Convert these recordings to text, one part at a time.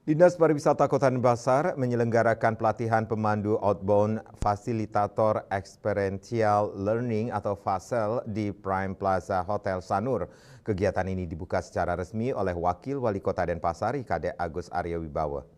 Dinas Pariwisata Kota Denpasar menyelenggarakan pelatihan pemandu outbound fasilitator experiential learning atau FASEL di Prime Plaza Hotel Sanur. Kegiatan ini dibuka secara resmi oleh Wakil Wali Kota Denpasar IKD Agus Arya Wibawa.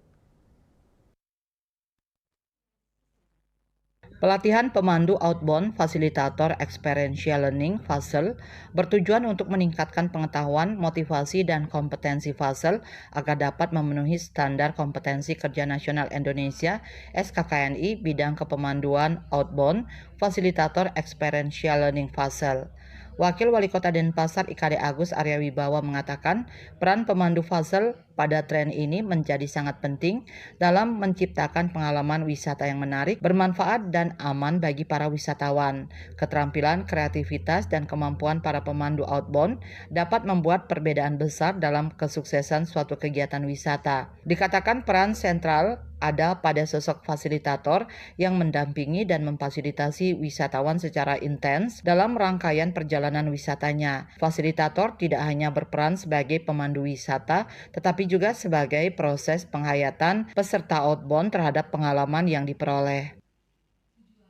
Pelatihan pemandu outbound fasilitator experiential learning (FASEL) bertujuan untuk meningkatkan pengetahuan, motivasi, dan kompetensi FASEL agar dapat memenuhi standar kompetensi kerja nasional Indonesia (SKKNI) bidang kepemanduan outbound fasilitator experiential learning FASEL. Wakil Wali Kota Denpasar IKD Agus Arya Wibawa mengatakan peran pemandu FASEL pada tren ini menjadi sangat penting dalam menciptakan pengalaman wisata yang menarik, bermanfaat, dan aman bagi para wisatawan. Keterampilan, kreativitas, dan kemampuan para pemandu outbound dapat membuat perbedaan besar dalam kesuksesan suatu kegiatan wisata. Dikatakan peran sentral ada pada sosok fasilitator yang mendampingi dan memfasilitasi wisatawan secara intens dalam rangkaian perjalanan wisatanya. Fasilitator tidak hanya berperan sebagai pemandu wisata, tetapi juga sebagai proses penghayatan peserta outbound terhadap pengalaman yang diperoleh.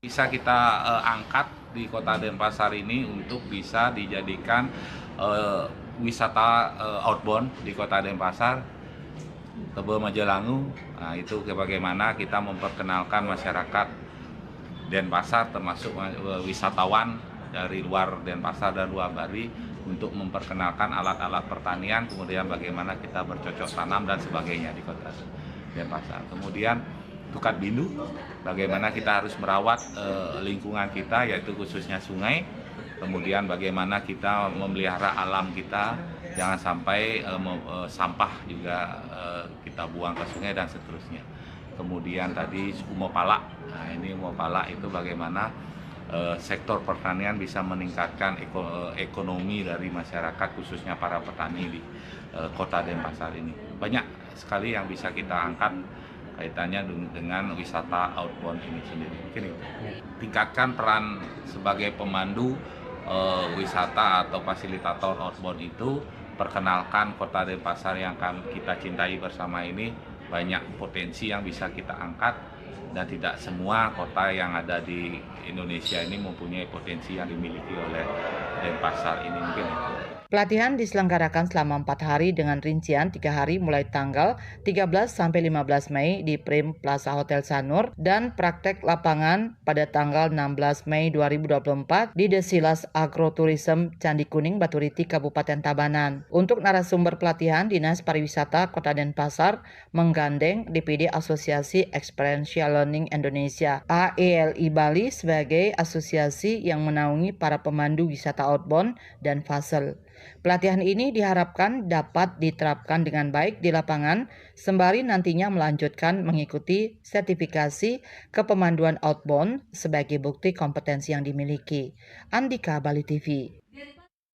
Bisa kita angkat di Kota Denpasar ini untuk bisa dijadikan wisata outbound di Kota Denpasar, Tebel Majalangu. Nah, itu bagaimana kita memperkenalkan masyarakat Denpasar termasuk wisatawan dari luar Denpasar dan luar Bali untuk memperkenalkan alat-alat pertanian, kemudian bagaimana kita bercocok tanam dan sebagainya di Kota Denpasar. Kemudian Tukat Bindu, bagaimana kita harus merawat lingkungan kita, yaitu khususnya sungai. Kemudian bagaimana kita memelihara alam kita, jangan sampai sampah juga kita buang ke sungai dan seterusnya. Kemudian tadi Umopala, nah ini Umopala itu bagaimana sektor pertanian bisa meningkatkan ekonomi dari masyarakat, khususnya para petani di Kota Denpasar ini. Banyak sekali yang bisa kita angkat kaitannya dengan wisata outbound ini sendiri. Mungkin itu. Tingkatkan peran sebagai pemandu wisata atau fasilitator outbound itu, perkenalkan Kota Denpasar yang kita cintai bersama ini, banyak potensi yang bisa kita angkat dan tidak semua kota yang ada di Indonesia ini mempunyai potensi yang dimiliki oleh Denpasar ini. Mungkin itu. Pelatihan diselenggarakan selama 4 hari dengan rincian 3 hari mulai tanggal 13 sampai 15 Mei di Prime Plaza Hotel Sanur dan praktek lapangan pada tanggal 16 Mei 2024 di Desilas Agrotourism Candi Kuning Baturiti Kabupaten Tabanan. Untuk narasumber pelatihan, Dinas Pariwisata Kota Denpasar menggandeng DPD Asosiasi Experiential Learning Indonesia (AELI) Bali sebagai asosiasi yang menaungi para pemandu wisata outbound dan FASEL. Pelatihan ini diharapkan dapat diterapkan dengan baik di lapangan, sembari nantinya melanjutkan mengikuti sertifikasi kepemanduan outbound sebagai bukti kompetensi yang dimiliki. Andika, Bali TV.